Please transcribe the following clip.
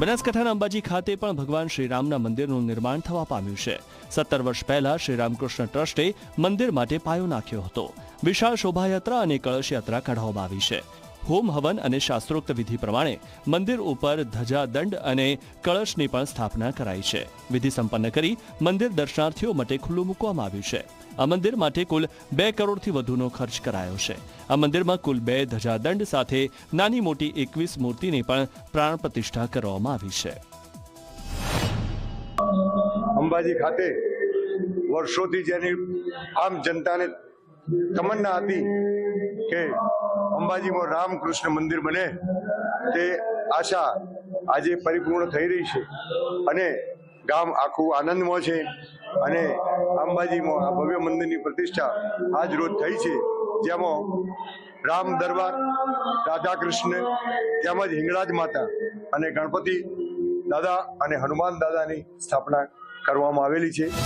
બનાસકાંઠાના અંબાજી ખાતે પણ ભગવાન શ્રીરામના મંદિરનું નિર્માણ થવા પામ્યું છે। 17 વર્ષ પહેલા શ્રી રામકૃષ્ણ ટ્રસ્ટે મંદિર માટે પાયો નાખ્યો હતો। વિશાળ શોભાયાત્રા અને કળશ યાત્રા કાઢવામાં આવી છે। હોમ હવન અને શાસ્ત્રોક્ત વિધિ પ્રમાણે મંદિર ઉપર ધજા દંડ અને કળશની પણ સ્થાપના કરાઈ છે। વિધિ સંપન્ન કરી મંદિર દર્શનાર્થીઓ માટે ખુલ્લું મૂકવામાં આવ્યું છે। આ મંદિર માટે કુલ 2 કરોડથી વધુનો ખર્ચ કરાયો છે। આ મંદિરમાં કુલ 2 ધજા દંડ સાથે નાની મોટી 21 મૂર્તિની પણ પ્રાણ પ્રતિષ્ઠા કરવામાં આવી છે। અંબાજી ખાતે વર્ષોથી જેની આમ જનતાને તમન્ના હતી કે અંબાજીમાં રામકૃષ્ણ મંદિર બને, તે આશા આજે પરિપૂર્ણ થઈ રહી છે અને ગામ આખું આનંદમાં છે। અને અંબાજીમાં આ ભવ્ય મંદિરની પ્રતિષ્ઠા આજ રોજ થઈ છે, જેમાં રામ દરબાર, રાધા કૃષ્ણ તેમજ હિંગળાજ માતા અને ગણપતિ દાદા અને હનુમાન દાદાની સ્થાપના કરવામાં આવેલી છે।